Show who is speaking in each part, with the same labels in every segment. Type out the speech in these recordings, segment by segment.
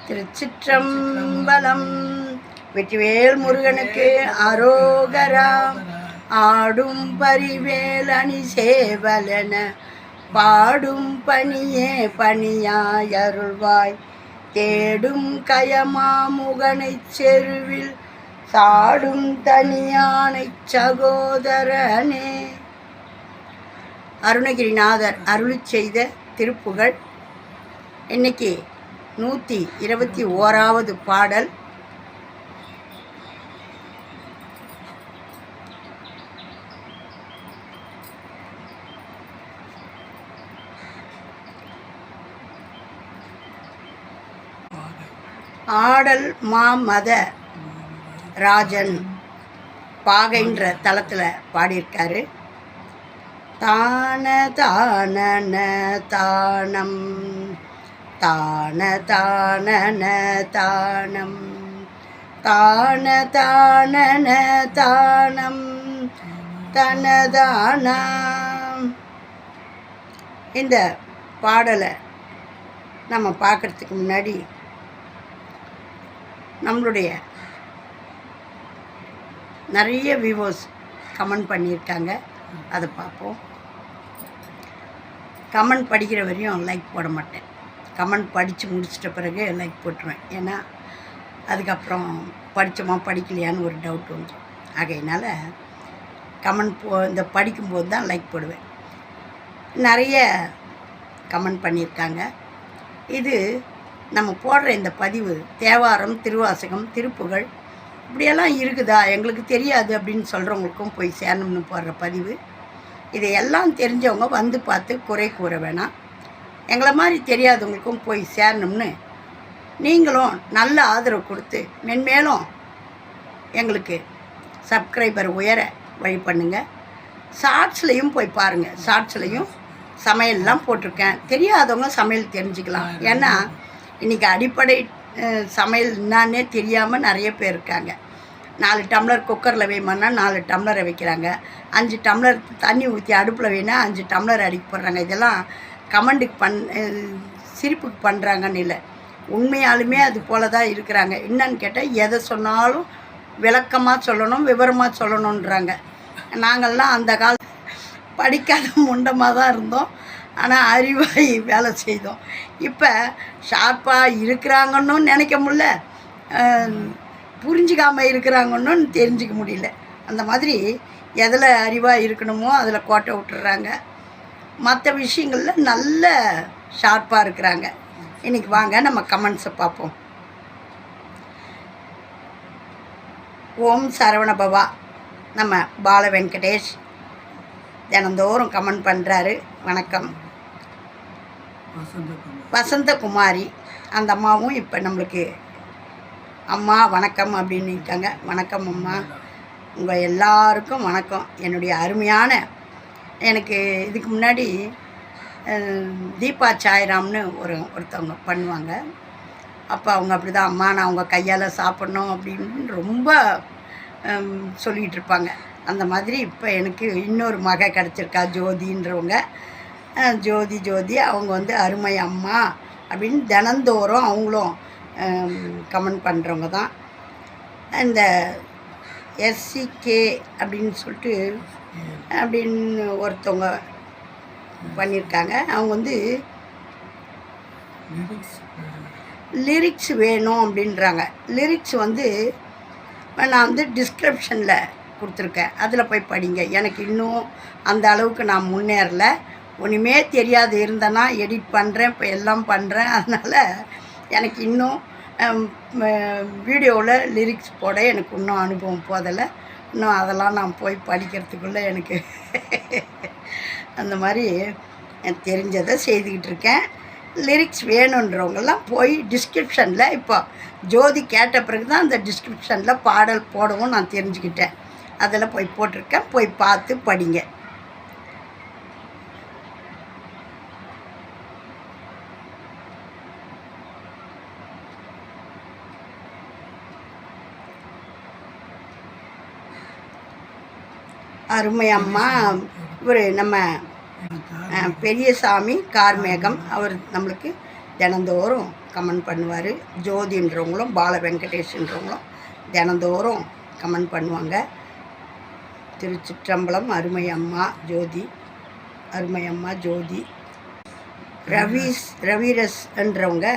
Speaker 1: திருச்சிற்றம்பலம். வெற்றிவேல் முருகனுக்கு அரோகரா. ஆடும் பரிவேல் அணி சேவலென பாடும் பணியே பணியாய் அருள்வாய். தேடும் கயமாமுகனைச் செருவில் சாடும் தனியானைச் சகோதரனே. அருணகிரிநாதர் அருளி செய்த திருப்புகழ். இன்னைக்கு 121வது பாடல். ஆடல் மாமத ராஜன் பாகைன்ற தளத்தில் பாடியிருக்காரு. தான தானன தானம் தான தானன தானம் தான தானன தானம் தனதானம். இந்த பாடலை நம்ம பார்க்குறதுக்கு முன்னாடி நம்மளுடைய நிறைய வியூவர்ஸ் கமெண்ட் பண்ணியிருக்காங்க, அதை பார்ப்போம். கமெண்ட் படிக்கிற வரையும் லைக் போட மாட்டேன். கமெண்ட் படித்து முடிச்சிட்ட பிறகு லைக் போட்டுருவேன். ஏன்னா அதுக்கப்புறம் படித்தோமா படிக்கலையான்னு ஒரு டவுட் வந்துடும். ஆகையினால் கமெண்ட் இந்த படிக்கும்போது தான் லைக் போடுவேன். நிறைய கமெண்ட் பண்ணியிருக்காங்க. இது நம்ம போடுற இந்த பதிவு தேவாரம், திருவாசகம், திருப்புகழ் இப்படியெல்லாம் இருக்குதா, எங்களுக்கு தெரியாது அப்படின்னு சொல்கிறவங்களுக்கும் போய் சேரணும்னு போடுற பதிவு. இதையெல்லாம் தெரிஞ்சவங்க வந்து பார்த்து குறை கூற வேணாம். எங்களை மாதிரி தெரியாதவங்களுக்கும் போய் சேரணும்னு நீங்களும் நல்ல ஆதரவு கொடுத்து மென்மேலும் எங்களுக்கு சப்ஸ்கிரைபர் உயர வழி பண்ணுங்கள். ஷார்ட்ஸ்லேயும் போய் பாருங்கள். ஷார்ட்ஸ்லேயும் சமையல்லாம் போட்டிருக்கேன். தெரியாதவங்க சமையல் தெரிஞ்சுக்கலாம். ஏன்னா இன்றைக்கி அடிப்படை சமையல் என்னான்னே தெரியாமல் நிறைய பேர் இருக்காங்க. 4 டம்ளர் குக்கரில் வைமான்னா 4 டம்ளரை வைக்கிறாங்க. 5 டம்ளர் தண்ணி ஊற்றி அடுப்பில் வேணால் 5 டம்ளர் அடிக்க போடுறாங்க. இதெல்லாம் கமெண்டுக்கு சிரிப்புக்கு பண்ணுறாங்கன்னு இல்லை, உண்மையாலுமே அது போல தான் இருக்கிறாங்க. என்னன்னு கேட்டால் எதை சொன்னாலும் விளக்கமாக சொல்லணும், விவரமாக சொல்லணுன்றாங்க. நாங்கள்லாம் அந்த கால படிக்காத முண்டமாக தான் இருந்தோம், ஆனால் அறிவாய் வேலை செய்தோம். இப்போ ஷார்ப்பாக இருக்கிறாங்கன்னு நினைக்க முடியல, புரிஞ்சிக்காமல் இருக்கிறாங்கன்னு தெரிஞ்சிக்க முடியல. அந்த மாதிரி எதில் அறிவாக இருக்கணுமோ அதில் கோட்டை விட்டுறாங்க. மற்ற விஷயங்களில் நல்ல ஷார்ப்பாக இருக்கிறாங்க. இன்றைக்கி வாங்க நம்ம கமெண்ட்ஸை பார்ப்போம். ஓம் சரவணபவா. நம்ம பால வெங்கடேஷ் தினந்தோறும் கமெண்ட் பண்ணுறாரு. வணக்கம். வசந்தகுமாரி அந்த அம்மாவும் இப்போ நம்மளுக்கு அம்மா வணக்கம் அப்படின்னு இருக்காங்க. வணக்கம் அம்மா, உங்கள் எல்லாருக்கும் வணக்கம். என்னுடைய அருமையான, எனக்கு இதுக்கு முன்னாடி தீபா சாய்ராம்னு ஒருத்தவங்க பண்ணுவாங்க. அப்போ அவங்க அப்படி தான், அம்மா நான் உங்கள் கையால் சாப்பிட்ணும் அப்படின்னு ரொம்ப சொல்லிகிட்டு இருப்பாங்க. அந்த மாதிரி இப்போ எனக்கு இன்னொரு மக கிடச்சிருக்கா, ஜோதின்றவங்க. ஜோதி அவங்க வந்து அருமை அம்மா அப்படின்னு தினந்தோறும் அவங்களும் கமெண்ட் பண்ணுறவங்க தான். இந்த எஸ்சிகே அப்படின்னு சொல்லிட்டு அப்படின்னு ஒருத்தவங்க பண்ணியிருக்காங்க. அவங்க வந்து லிரிக்ஸ் வேணும் அப்படின்றாங்க. லிரிக்ஸ் வந்து நான் வந்து டிஸ்கிரிப்ஷனில் கொடுத்துருக்கேன், அதில் போய் படிங்க. எனக்கு இன்னும் அந்த அளவுக்கு நான் முன்னேறலை. ஒன்றுமே தெரியாது இருந்தேன்னா எடிட் பண்ணுறேன், இப்போ எல்லாம் பண்ணுறேன். அதனால் எனக்கு இன்னும் வீடியோவில் லிரிக்ஸ் போட எனக்கு இன்னும் அனுபவம் போதலை. இன்னும் அதெல்லாம் நான் போய் படிக்கிறதுக்குள்ளே எனக்கு அந்த மாதிரி தெரிஞ்சதை செய்துக்கிட்டு இருக்கேன். லிரிக்ஸ் வேணுன்றவங்கெல்லாம் போய் டிஸ்கிரிப்ஷனில், இப்போ ஜோதி கேட்ட பிறகு தான் அந்த டிஸ்கிரிப்ஷனில் பாடல் போடவும் நான் தெரிஞ்சுக்கிட்டேன். அதில் போய் போட்டிருக்கேன், போய் பார்த்து படிங்க. அருமை அம்மா. இவர் நம்ம பெரியசாமி கார்மேகம், அவர் நம்மளுக்கு தினந்தோறும் கமெண்ட் பண்ணுவார். ஜோதின்றவங்களும் பால வெங்கடேஷ்ன்றவங்களும் தினந்தோறும் கமெண்ட் பண்ணுவாங்க. திருச்சிற்றம்பலம் அருமை அம்மா ஜோதி, அருமை அம்மா ஜோதி. ரவிரஸ் என்றவங்க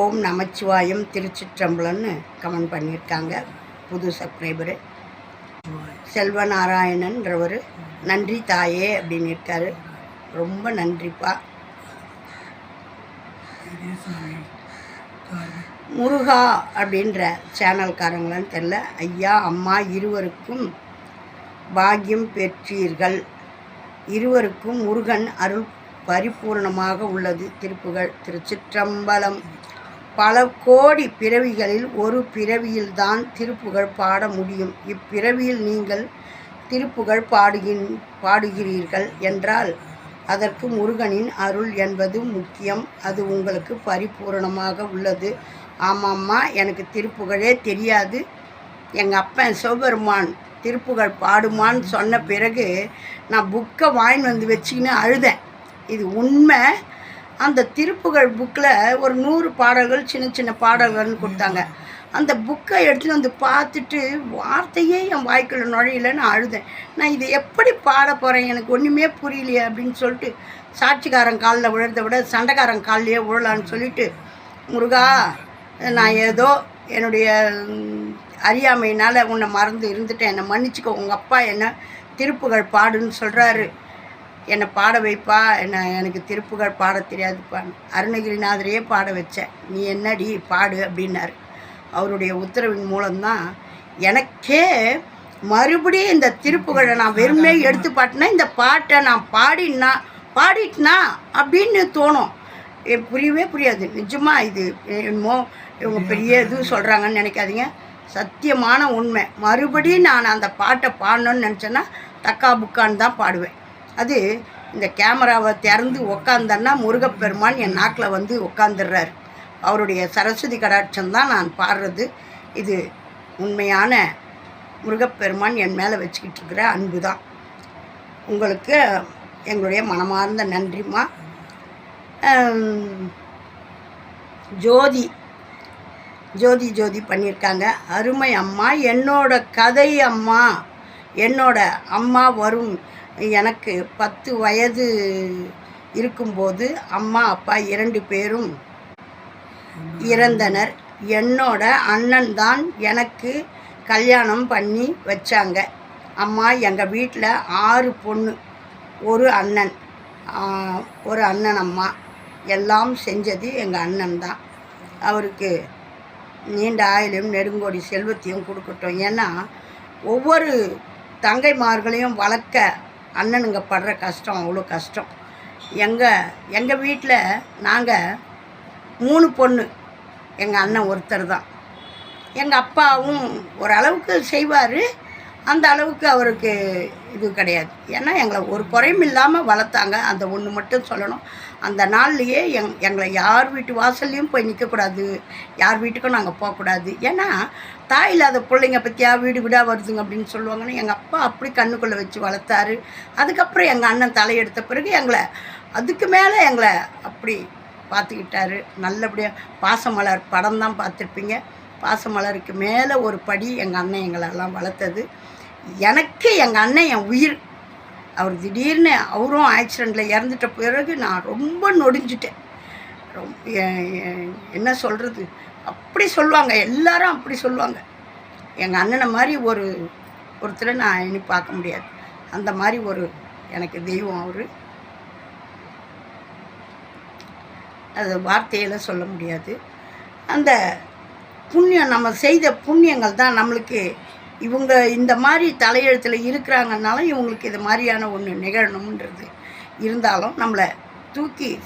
Speaker 1: ஓம் நமச்சிவாயம் திருச்சிற்றம்பலம்னு கமெண்ட் பண்ணியிருக்காங்க. புது சப்ஸ்கிரைபரு. செல்வநாராயணன்றவர் நன்றி தாயே அப்படின்னு இருக்காரு. ரொம்ப நன்றிப்பா. முருகா அப்படின்ற சேனல்காரங்களான்னு தெரில. ஐயா அம்மா இருவருக்கும் பாக்கியம் பெற்றீர்கள். இருவருக்கும் முருகன் அருள் பரிபூர்ணமாக உள்ளது. திருப்புகழ். திருச்சிற்றம்பலம். பல கோடி பிறவிகளில் ஒரு பிறவியில்தான் திருப்புகழ் பாட முடியும். இப்பிறவியில் நீங்கள் திருப்புகழ் பாடுகிறீர்கள் என்றால் அதற்கு முருகனின் அருள் என்பது முக்கியம். அது உங்களுக்கு பரிபூரணமாக உள்ளது. ஆமாம்மா, எனக்கு திருப்புகழே தெரியாது. எங்கள் அப்பன் சிவபெருமான் திருப்புகழ் பாடுமான்னு சொன்ன பிறகு நான் புக்கை வாங்கிட்டு வந்து வச்சுக்கின்னு அழுதேன். இது உண்மை. அந்த திருப்புகழ் புக்கில் ஒரு 100 பாடல்கள் சின்ன சின்ன பாடல்கள்னு கொடுத்தாங்க. அந்த புக்கை எடுத்துகிட்டு வந்து பார்த்துட்டு வார்த்தையே என் வாய்க்குள்ள நுழையிலன்னு அழுதேன். நான் இதை எப்படி பாட போகிறேன், எனக்கு ஒன்றுமே புரியலையே அப்படின்னு சொல்லிட்டு சாட்சிக்காரன் காலில் விழுறதை விட சண்டைக்காரன் காலிலேயே விழலான்னு சொல்லிட்டு, முருகா நான் ஏதோ என்னுடைய அறியாமையினால் உன்னை மறந்து இருந்துட்டேன், என்னை மன்னிச்சிக்கோ. உங்கள் அப்பா என்ன திருப்புகழ் பாடுன்னு சொல்கிறாரு, என்னை பாட வைப்பா, எனக்கு திருப்புகழ் பாட தெரியாதுப்பா. அருணகிரிநாதரையே பாட வச்சேன், நீ என்னடி பாடு அப்படின்னாரு. அவருடைய உத்தரவின் மூலம்தான் எனக்கே மறுபடியும் இந்த திருப்புகழை நான் வெறுமே எடுத்து பாட்டினா இந்த பாட்டை நான் பாடிட்டேனா அப்படின்னு தோணும். புரியவே புரியாது. நிஜமாக இது என்னமோ இவங்க பெரிய இது சொல்கிறாங்கன்னு நினைக்காதீங்க. சத்தியமான உண்மை. மறுபடியும் நான் அந்த பாட்டை பாடணுன்னு நினச்சேன்னா தக்கா புக்கான்னு தான் பாடுவேன். அது இந்த கேமராவை திறந்து உக்காந்தன்னா முருகப்பெருமான் என் நாக்கில் வந்து உட்காந்துடுறாரு. அவருடைய சரஸ்வதி கடாட்சம் தான் நான் பாடுறது. இது உண்மையான முருகப்பெருமான் என் மேலே வச்சுக்கிட்டு இருக்கிற அன்பு தான். உங்களுக்கு எங்களுடைய மனமார்ந்த நன்றிம்மா. ஜோதி பண்ணியிருக்காங்க. அருமை அம்மா, என்னோட கதை அம்மா. என்னோட அம்மா வரும். எனக்கு 10 வயது இருக்கும்போது அம்மா அப்பா 2 பேரும் இறந்தனர். என்னோட அண்ணன் தான் எனக்கு கல்யாணம் பண்ணி வச்சாங்க. அம்மா எங்கள் வீட்டில் 6 பொண்ணு, ஒரு அண்ணன் அம்மா. எல்லாம் செஞ்சது எங்கள் அண்ணன் தான். அவருக்கு நீண்ட ஆயுளையும் நெடுங்கோடி செல்வத்தையும் கொடுக்கட்டும். ஏன்னா ஒவ்வொரு தங்கைமார்களையும் வளர்க்க அண்ணனுங்க படுற கஷ்டம் அவ்வளோ கஷ்டம். எங்கள் வீட்டில் நாங்கள் 3 பொண்ணு, எங்கள் அண்ணன் ஒருத்தர் தான். எங்கள் அப்பாவும் ஓரளவுக்கு செய்வார், அந்த அளவுக்கு அவருக்கு இது கிடையாது. ஏன்னா எங்களை ஒரு குறையும் இல்லாமல் வளர்த்தாங்க. அந்த ஒன்று மட்டும் சொல்லணும். அந்த நாள்லையே எங்களை யார் வீட்டு வாசல்லையும் போய் நிற்கக்கூடாது, யார் வீட்டுக்கும் நாங்கள் போகக்கூடாது. ஏன்னா தாய் இல்லாத பிள்ளைங்க பற்றியா வீடு வீடாக வருதுங்க அப்படின்னு சொல்லுவாங்கன்னு எங்கள் அப்பா அப்படி கண்ணுக்குள்ளே வச்சு வளர்த்தாரு. அதுக்கப்புறம் எங்கள் அண்ணன் தலையெடுத்த பிறகு அதுக்கு மேலே எங்களை அப்படி பார்த்துக்கிட்டாரு. நல்லபடியாக பாசமலர் படம் தான் பார்த்துருப்பீங்க. பாசமலருக்கு மேலே ஒரு படி எங்கள் அண்ணன் எங்களெல்லாம் வளர்த்தது. எனக்கு எங்கள் அண்ணன் என் உயிர். அவர் திடீர்னு அவரும் ஆக்சிடெண்ட்டில் இறந்துட்ட பிறகு நான் ரொம்ப நொடிஞ்சிட்டேன். என்ன சொல்கிறது, அப்படி சொல்லுவாங்க எல்லாரும், அப்படி சொல்லுவாங்க. எங்கள் அண்ணனை மாதிரி ஒருத்தரை நான் இனி பார்க்க முடியாது. அந்த மாதிரி எனக்கு தெய்வம் அவர். அது வார்த்தையில் சொல்ல முடியாது. அந்த புண்ணியம், நம்ம செய்த புண்ணியங்கள் தான் நம்மளுக்கு இவங்க இந்த மாதிரி தலையெழுத்தில் இருக்கிறாங்கனாலும் இவங்களுக்கு இது மாதிரியான ஒன்று நிகழணுன்றது இருந்தாலும் நம்மளை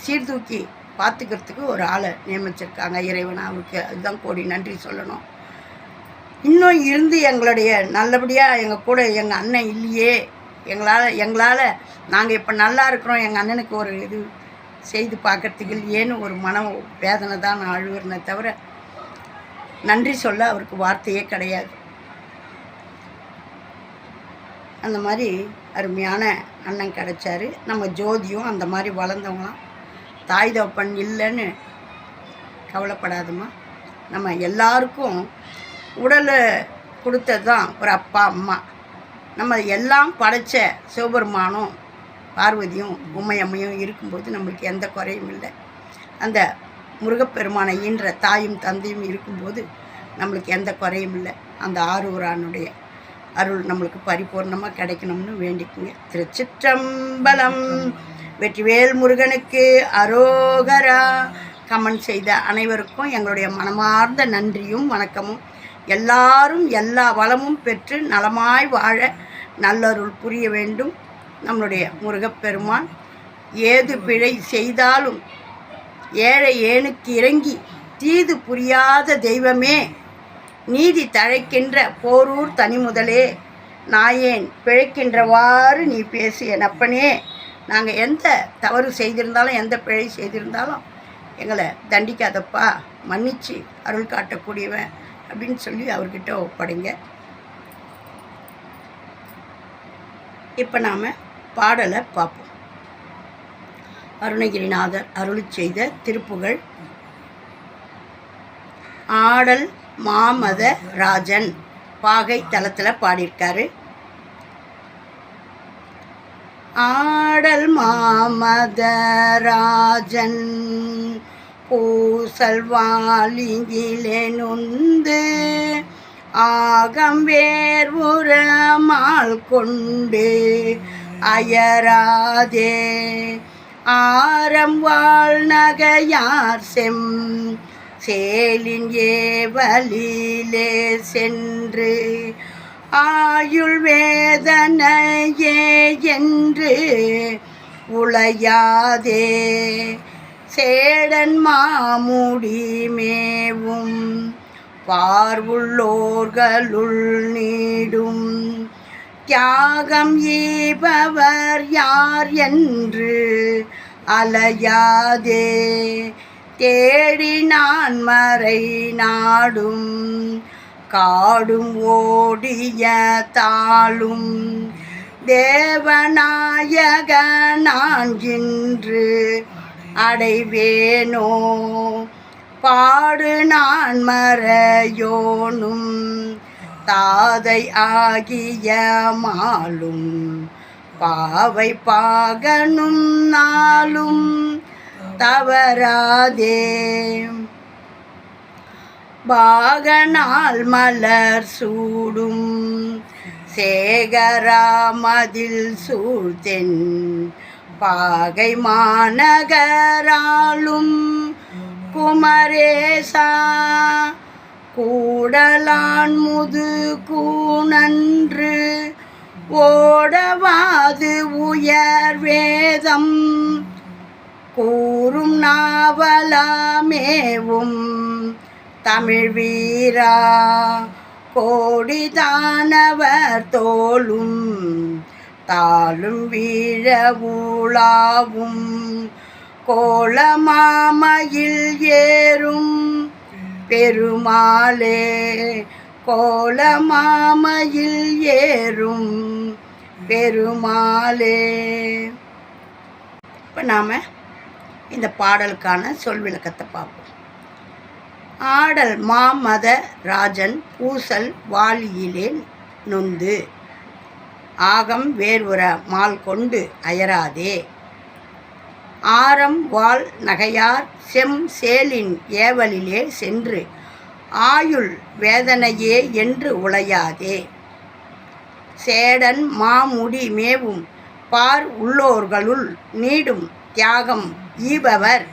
Speaker 1: சீர்தூக்கி பார்த்துக்கிறதுக்கு ஒரு ஆளை நியமிச்சிருக்காங்க இறைவன். அவருக்கு அதுதான் கோடி நன்றி சொல்லணும். இன்னும் இருந்து எங்களுடைய நல்லபடியாக எங்கள் கூட எங்கள் அண்ணன் இல்லையே, எங்களால் நாங்கள் இப்போ நல்லா இருக்கிறோம், எங்கள் அண்ணனுக்கு ஒரு இது செய்து பார்க்கறதுக்கு இல்லையேன்னு ஒரு மன வேதனை தான் நான் அழுகுறேனே தவிர நன்றி சொல்ல அவருக்கு வார்த்தையே கிடையாது. அந்த மாதிரி அருமையான அண்ணன் கிடச்சாரு. நம்ம ஜோதியும் அந்த மாதிரி வளர்ந்தவங்களாம். தாய் தகப்பன் இல்லைன்னு கவலைப்படாதம்மா. நம்ம எல்லாருக்கும் உடலை கொடுத்தது தான் ஒரு அப்பா அம்மா. நம்ம எல்லாம் படைத்த சிவபெருமானும் பார்வதியும் உமையம்மையும் இருக்கும்போது நம்மளுக்கு எந்த குறையும் இல்லை. அந்த முருகப்பெருமானை ஈன்ற தாயும் தந்தையும் இருக்கும்போது நம்மளுக்கு எந்த குறையும் இல்லை. அந்த ஆரூரானுடைய அருள் நம்மளுக்கு பரிபூர்ணமாக கிடைக்கணும்னு வேண்டிக்குங்க. திருச்சிற்றம்பலம். வெற்றிவேல் முருகனுக்கு அரோகரா. கமெண்ட் செய்த அனைவருக்கும் எங்களுடைய மனமார்ந்த நன்றியும் வணக்கமும். எல்லாரும் எல்லா வளமும் பெற்று நலமாய் வாழ நல்லருள் புரிய வேண்டும். நம்மளுடைய முருகப்பெருமான் ஏது பிழை செய்தாலும் ஏழை ஏனுக்கு இறங்கி தீது புரியாத தெய்வமே, நீதி தழைக்கின்ற போரூர் தனிமுதலே, நாயேன் பிழைக்கின்றவாறு நீ பேசு எனப்பனே. நாங்கள் எந்த தவறு செய்திருந்தாலும் எந்த பிழை செய்திருந்தாலும் எங்களை தண்டிக்காதப்பா, மன்னிச்சு அருள் காட்டக்கூடியவன் அப்படின்னு சொல்லி அவர்கிட்ட ஒப்படைங்க. இப்போ நாம் பாடலை பார்ப்போம். அருணகிரிநாதர் அருளி செய்த திருப்புகழ். ஆடல் மாமத ராஜன் பாகை தலத்தில் பாடியிருக்காரு. ஆடல் மாமத ராஜன் பூசல் வாலியிலே நொந்து ஆகம் வேர்வுற மால் கொண்டு அயராதே ஆரம் வாழ் நகையார் செம் சேலின் ஏவலிலே சென்று ஆயுள் வேதனையே என்று உளையாதே சேடன் மாமுடி மேவும் பார்வுள்ளோர்களுள் நீடும் தியாகம் ஈபவர் யார் என்று அலையாதே தேடி நான் மறை நாடும் காடும் ஓடிய தாளும் தேவநாயக நான் இன்று அடைவேனோ பாடு நான் மறையோனும் தாதை ஆகிய மாலும் பாவை பாகனும் நாளும் தவறாதே பாகனால் மலர் சூடும் சேகராமதில் சூழ்தென் பாகை மாநகராலும் குமரேசா கூடலான் முது கூணன்று ஓடவாது உயர் வேதம் கூறும் நாவலாமேவும் தமிழ் வீரா கோடிதானவர் தோளும் தாளும் வீழ ஊளாவும் கோலமாமையில் ஏறும் பெருமாளே கோலமாமையில் ஏறும் பெருமாளே. இப்போ நாம் இந்த பாடலுக்கான சொல் விளக்கத்தை பார்ப்போம். ஆடல் மாமத ராஜன் பூசல் வாலியிலே நொந்து ஆகம் வேர்வுற மால் கொண்டு அயராதே ஆரம் வாழ் நகையார் செம் சேலின் ஏவலிலே சென்று ஆயுள் வேதனையே என்று உளையாதே சேடன் மாமுடி மேவும் பார் உள்ளோர்களுள் நீடும் தியாகம் ஈபவர்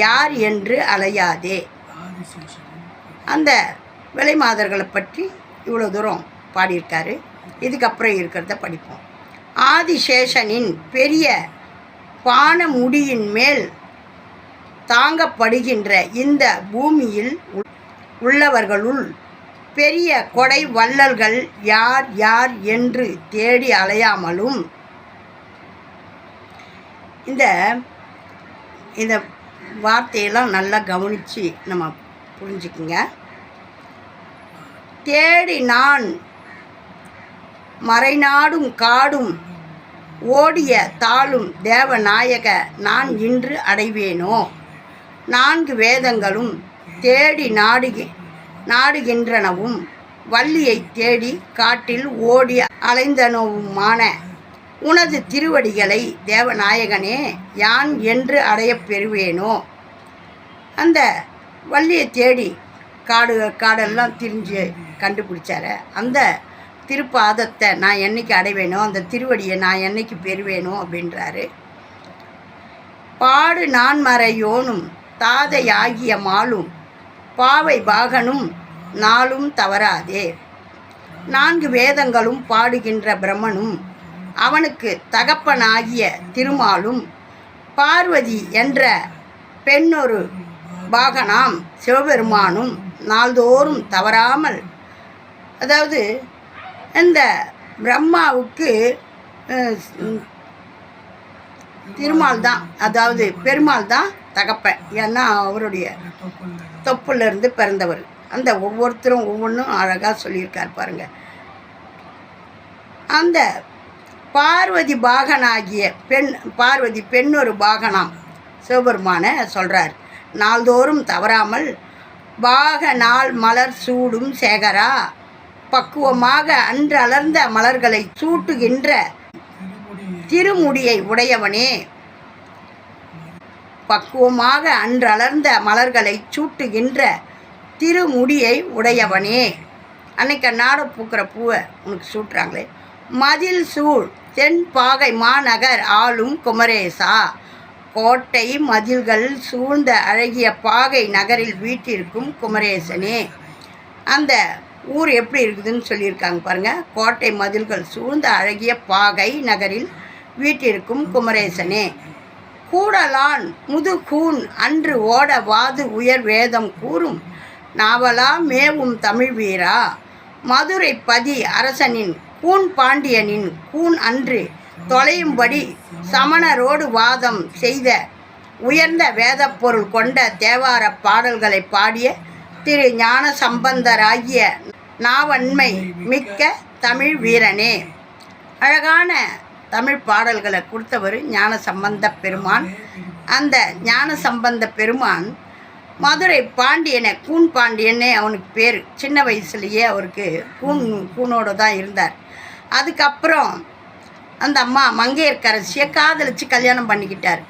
Speaker 1: யார் என்று அலையாதே. அந்த விலை மாதர்களை பற்றி இவ்வளோ தூரம் பாடியிருக்காரு. இதுக்கப்புறம் இருக்கிறத படிப்போம். ஆதிசேஷனின் பெரிய பான முடியின் மேல் தாங்கப்படுகின்ற இந்த பூமியில் உள்ளவர்களுள் பெரிய கொடை வள்ளல்கள் யார் யார் என்று தேடி அலையாமலும் இந்த இந்த வார்த்தையெல்லாம் நல்லா கவனித்து நம்ம புரிஞ்சுக்குங்க. தேடி நான் மறைநாடும் காடும் ஓடிய தாளும் தேவநாயக நான் இன்று அடைவேனோ. 4 வேதங்களும் தேடி நாடுகின்றனவும் வள்ளியை தேடி காட்டில் ஓடி அலைந்தனவுமான உனது திருவடிகளை தேவநாயகனே யான் என்று அடையப் பெறுவேனோ. அந்த வள்ளியை தேடி காடெல்லாம் திரிஞ்சு கண்டுபிடிச்சார அந்த திருப்பாதத்தை நான் என்னைக்கு அடைவேனோ, அந்த திருவடியை நான் என்னைக்கு பெறுவேனோ அப்படின்றாரு. பாடு நான்மறையோனும் தாதையாகிய மாலும் பாவை பாகனும் நாளும் தவறாதே. 4 வேதங்களும் பாடுகின்ற பிரம்மனும் அவனுக்கு தகப்பனாகிய திருமாலும் பார்வதி என்ற பெண்ணொரு பாகனாம் சிவபெருமானும் நாள்தோறும் தவறாமல், அதாவது இந்த பிரம்மாவுக்கு திருமால் தான், அதாவது பெருமாள் தான் தகப்பன். ஏன்னா அவருடைய தொப்புலேருந்து பிறந்தவர். அந்த ஒவ்வொருத்தரும் ஒவ்வொன்றும் அழகாக சொல்லியிருக்கார் பாருங்க. அந்த பார்வதி பாகனாகிய பார்வதி பெண்ணொரு பாகனாம் சிவபெருமான சொல்கிறார். நாள்தோறும் தவறாமல் பாக நாள் மலர் சூடும் சேகரா, பக்குவமாக அன்று அலர்ந்த மலர்களை சூட்டுகின்ற திருமுடியை உடையவனே. பக்குவமாக அன்று அலர்ந்த மலர்களை சூட்டுகின்ற திருமுடியை உடையவனே. அன்னைக்கு நாடு பூக்கிற பூவை உனக்கு சூட்டுறாங்களே. மதில் சூழ் தென் பாகை மாநகர் ஆளும் குமரேசா, கோட்டை மதில்கள் சூழ்ந்த அழகிய பாகை நகரில் வீட்டிற்கும் குமரேசனே. அந்த ஊர் எப்படி இருக்குதுன்னு சொல்லியிருக்காங்க பாருங்கள். கோட்டை மதில்கள் சூழ்ந்த அழகிய பாகை நகரில் வீட்டிற்கும் குமரேசனே. கூடலான் முதுகூன் அன்று ஓட வாது உயர் வேதம் கூறும் நாவலா மேவும் தமிழ் வீரா, மதுரை பதி அரசனின் கூன் பாண்டியனின் கூன் அன்று தொலையும்படி சமணரோடு வாதம் செய்த உயர்ந்த வேத பொருள் கொண்ட தேவார பாடல்களை பாடிய திரு ஞான சம்பந்தராகிய நாவன்மை மிக்க தமிழ் வீரனே. அழகான தமிழ் பாடல்களை கொடுத்தவர் ஞான சம்பந்த பெருமான். அந்த ஞான சம்பந்த பெருமான் மதுரை பாண்டியனை, கூன் பாண்டியனே அவனுக்கு பேர். சின்ன வயசுலேயே அவருக்கு கூனோடு தான் இருந்தார். அதுக்கப்புறம் அந்த அம்மா மங்கையர்க்கரசியை காதலித்து கல்யாணம் பண்ணிக்கிட்டார்.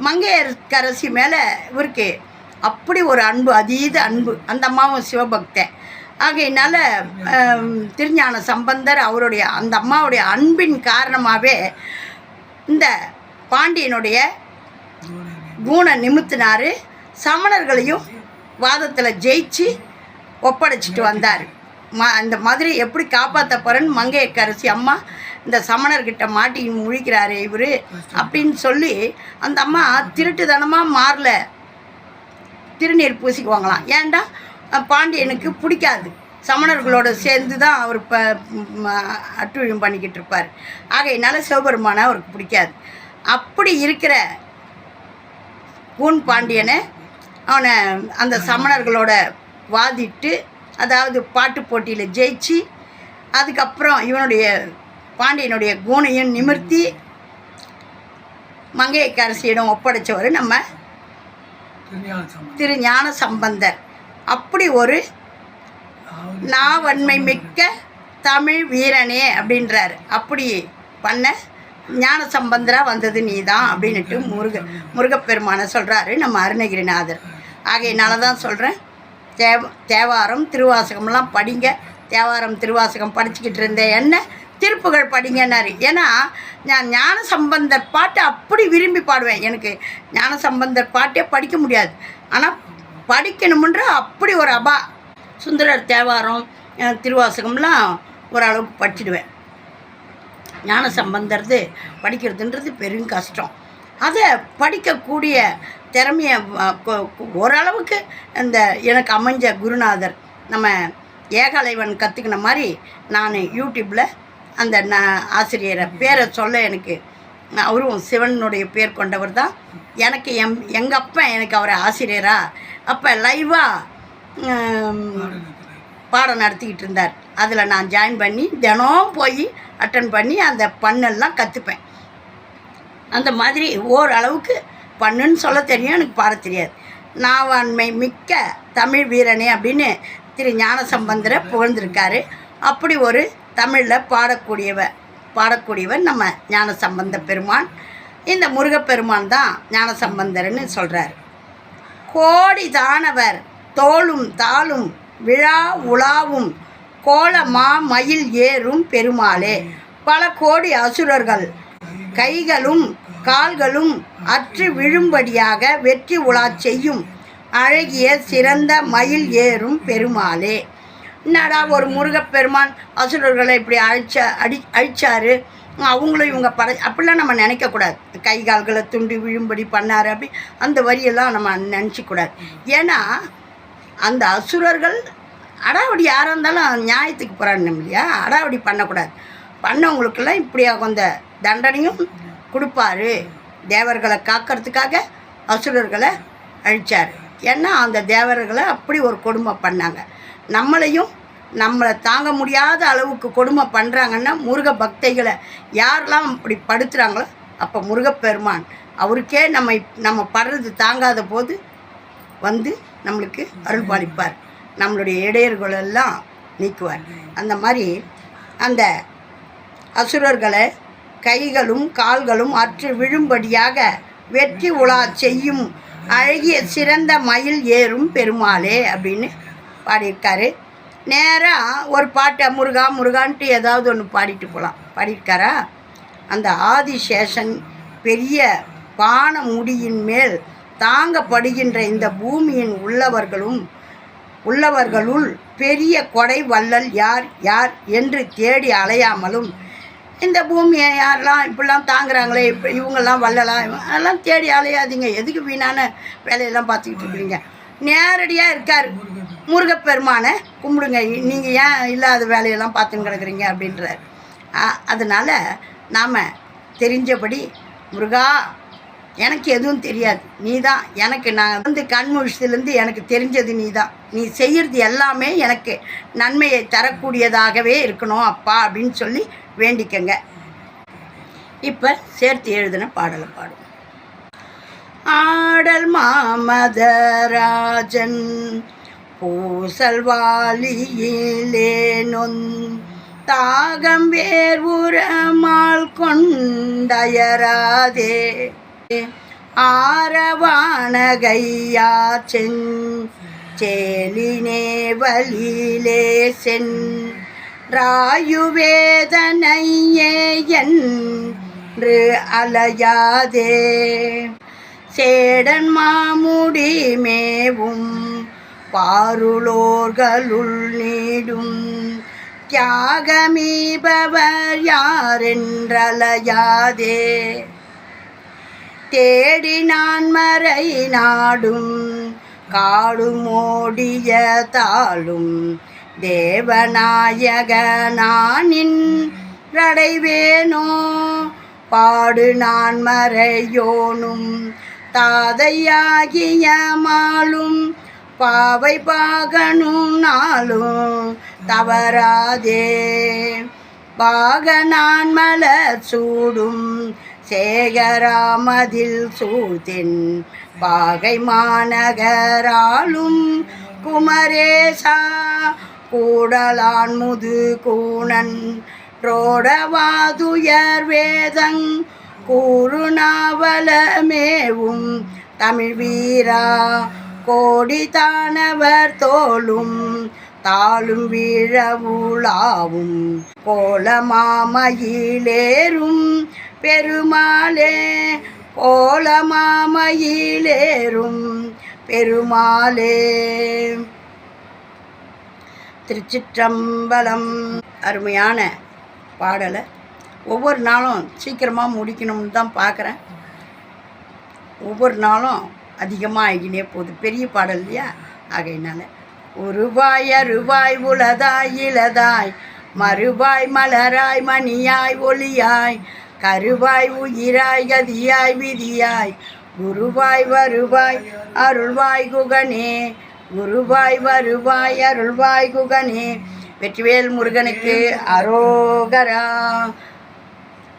Speaker 1: மங்கையர்க்கரசி மேலே இவருக்கு அப்படி ஒரு அன்பு, அதீத அன்பு. அந்த அம்மாவும் சிவபக்தன். ஆகையினால திருஞான சம்பந்தர் அவருடைய அந்த அம்மாவுடைய அன்பின் காரணமாகவே இந்த பாண்டியனுடைய கூண நிமித்தினார். சமணர்களையும் வாதத்தில் ஜெயிச்சு ஒப்படைச்சிட்டு வந்தார். இந்த மதுரை எப்படி காப்பாற்ற போகிறேன்னு மங்கையர்க்கரசி அம்மா இந்த சமணர்கிட்ட மாட்டி முழிக்கிறாரு இவர் அப்படின்னு சொல்லி அந்த அம்மா திருட்டுத்தனமாக மாறல திருநீர் பூசிக்குவாங்களாம். ஏன்டா பாண்டியனுக்கு பிடிக்காது, சமணர்களோட சேர்ந்து தான் அவர் அட்டுழியம் பண்ணிக்கிட்டு இருப்பார். ஆகையினால சிவபெருமானை அவருக்கு பிடிக்காது. அப்படி இருக்கிற கூன் பாண்டியனை அவனை அந்த சமணர்களோட வாதிட்டு, அதாவது பாட்டு போட்டியில் ஜெயிச்சு, அதுக்கப்புறம் இவனுடைய பாண்டியனுடைய கூணையும் நிமிர்த்தி மங்கையர்க்கரசியிடம் ஒப்படைச்சவர் நம்ம திரு ஞான சம்பந்தர். அப்படி ஒரு நாவன்மை மிக்க தமிழ் வீரனே அப்படின்றார். அப்படி பண்ண ஞான சம்பந்தராக வந்தது நீ தான் அப்படின்ட்டு முருகப்பெருமானை சொல்கிறாரு நம்ம அருணகிரிநாதர். ஆகையினால தான் சொல்கிறேன், தேவாரம் திருவாசகம்லாம் படிங்க. தேவாரம் திருவாசகம் படிச்சுக்கிட்டு இருந்தேன், என்ன திருப்புகழ் படிங்கன்னாரு. ஏன்னா நான் ஞான சம்பந்தர் பாட்டை அப்படி விரும்பி பாடுவேன். எனக்கு ஞான சம்பந்தர் பாட்டே படிக்க முடியாது, ஆனால் படிக்கணுமுன்ற அப்படி ஒரு சுந்தரர் தேவாரம் திருவாசகம்லாம் ஓரளவுக்கு படிச்சிடுவேன். ஞான சம்பந்தர்து படிக்கிறதுன்றது பெரும் கஷ்டம். அதை படிக்கக்கூடிய திறமையை ஓரளவுக்கு இந்த எனக்கு அமைஞ்ச குருநாதர் நம்ம ஏகலைவன் கற்றுக்கின மாதிரி நான் யூடியூப்பில் அந்த ஆசிரியரை பேரை சொல்ல எனக்கு, அவரும் சிவனுடைய பேர் கொண்டவர் தான். எனக்கு எங்கள் அப்பா எனக்கு அவரை ஆசிரியராக அப்போ லைவாக பாடம் நடத்திக்கிட்டு இருந்தார். அதில் நான் ஜாயின் பண்ணி தினம் போய் அட்டன் பண்ணி அந்த பண்ணெல்லாம் கற்றுப்பேன். அந்த மாதிரி ஓரளவுக்கு பண்ணுன்னு சொல்ல தெரியும், எனக்கு பாட தெரியாது. நாவாண்மை மிக்க தமிழ் வீரனே அப்படின்னு திரு ஞானசம்பந்தரை புகழ்ந்திருக்காரு. அப்படி ஒரு தமிழில் பாடக்கூடியவர் நம்ம ஞானசம்பந்த பெருமான். இந்த முருகப்பெருமான் தான் ஞானசம்பந்தர்னு சொல்கிறார். கோடி தானவர் தோளும் தாளும் விழா உலாவும் கோலமா மயில் ஏறும் பெருமாளே, பல கோடி அசுரர்கள் கைகளும் கால்களும் அற்று விழும்படியாக வெற்றி உலா செய்யும் அழகிய சிறந்த மயில் ஏறும் பெருமாளே. என்னடா ஒரு முருகப்பெருமான் அசுரர்களை இப்படி அழிச்சாரு, அவங்களும் இவங்க அப்படிலாம் நம்ம நினைக்கக்கூடாது. கை கால்களை துண்டு விழும்படி பண்ணார் அப்படி அந்த வரியெல்லாம் நம்ம நினச்சிக்கூடாது. ஏன்னா அந்த அசுரர்கள் அடாவடி யாராக இருந்தாலும் நியாயத்துக்கு போராடணும் இல்லையா, அடாவடி பண்ணக்கூடாது. பண்ணவங்களுக்கெல்லாம் இப்படி அந்த தண்டனையும் கொடுப்பாரு. தேவர்களை காக்கிறதுக்காக அசுரர்களை அழித்தார். ஏன்னா அந்த தேவர்களை அப்படி ஒரு கொடுமை பண்ணாங்க. நம்மளை தாங்க முடியாத அளவுக்கு கொடுமை பண்ணுறாங்கன்னா முருக பக்தைகளை யாரெல்லாம் இப்படி படுத்துகிறாங்களோ அப்போ முருகப்பெருமான் அவருக்கே நம்ம படுறது தாங்காத போது வந்து நம்மளுக்கு அருள் பாலிப்பார், நம்மளுடைய இடையர்களெல்லாம் நீக்குவார். அந்த மாதிரி அந்த அசுரர்களை கைகளும் கால்களும் அற்று விழும்படியாக வெற்றி உலா செய்யும் அழகிய சிறந்த மயில் ஏறும் பெருமாளே அப்படின்னு பாடியிருக்காரு. நேராக ஒரு பாட்டை முருகா முருகான்ட்டு ஏதாவது ஒன்று பாடிட்டு போகலாம். பாடியிருக்காரா? அந்த ஆதிசேஷன் பெரிய பான முடியின் மேல் தாங்கப்படுகின்ற இந்த பூமியின் உள்ளவர்களுள் பெரிய கொடை வள்ளல் யார் யார் என்று தேடி அலையாமலும், இந்த பூமியை யாரெல்லாம் இப்படிலாம் தாங்குறாங்களே, இவங்கெல்லாம் வள்ளலாம், அதெல்லாம் தேடி அலையாதீங்க, எதுக்கு வீணான வேலையெல்லாம் பார்த்துக்கிட்டு இருக்கிறீங்க. நேரடியாக இருக்கார் முருகப்பெருமானை கும்பிடுங்க, நீங்கள் ஏன் இல்லாத வேலையெல்லாம் பார்த்துன்னு கிடக்குறீங்க அப்படின்றார். அதனால் நாம் தெரிஞ்சபடி முருகா எனக்கு எதுவும் தெரியாது, நீ தான் எனக்கு, நான் வந்து கண்முழிச்சதுலேருந்து எனக்கு தெரிஞ்சது நீ தான், நீ செய்கிறது எல்லாமே எனக்கு நன்மையை தரக்கூடியதாகவே இருக்கணும் அப்பா அப்படின்னு சொல்லி வேண்டிக்கங்க. இப்போ சேர்த்து எழுதின பாடலை பாடும். ஆடல் மாமதராஜன் பூசல் வாலியிலேனொன் தாகம் வேர்வுரமால் கொண்டயராதே ஆரவானகையா சேலினே வலிலே சென் ராயுவேதனையே என்று அலையாதே சேடன் மாமுடி மேவும் பாருளோர்களுள் நீடும் தியாகமீபவர் யாரென்றலையாதே தேடி நான் மறை நாடும் காடும் ஓடிய தாளும் தேவநாயக நானின் ரடைவேனோ பாடு நான் மறையோனும் தாதையாகிய மாலும் பாவை பாகனும் நாளும் தவறாதே பாகனான் மலர் சூடும் சேகராமதில் சூழ்தென் பாகை மாநகராலும் குமரேசா கூடலான் முது கூணன் ரோடவாதுயர் வேதங் கூறுநாவலமேவும் தமிழ் வீரா கோடி தானவர் தோளும் தாளும் வீழவுளாவும் கோலமாமயிலேறும் பெருமாளே கோலமாமயிலேறும் பெருமாளே. திருச்சிற்றம்பலம். அருமையான பாடலை ஒவ்வொரு நாளும் சீக்கிரமாக முடிக்கணும்னு தான் பார்க்குறேன். ஒவ்வொரு நாளும் அதிகமாக ஆகினே போகுது, பெரிய பாடல் இல்லையா, ஆகையினால உருவாய் அருவாய் உளதாய் இளதாய் மறுவாய் மலராய் மணியாய் ஒளியாய் கருவாய் உயிராய் கதியாய் விதியாய் குருவாய் வருவாய் அருள்வாய் குகனே குருவாய் வருவாய் அருள்வாய் குகனே. வெற்றிவேல் முருகனுக்கு அரோகரா.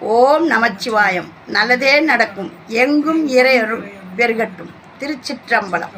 Speaker 1: ஓம் நமச்சிவாயம். நல்லதே நடக்கும். எங்கும் இறையருள் பெருகட்டும். திருச்சிற்றம்பலம்.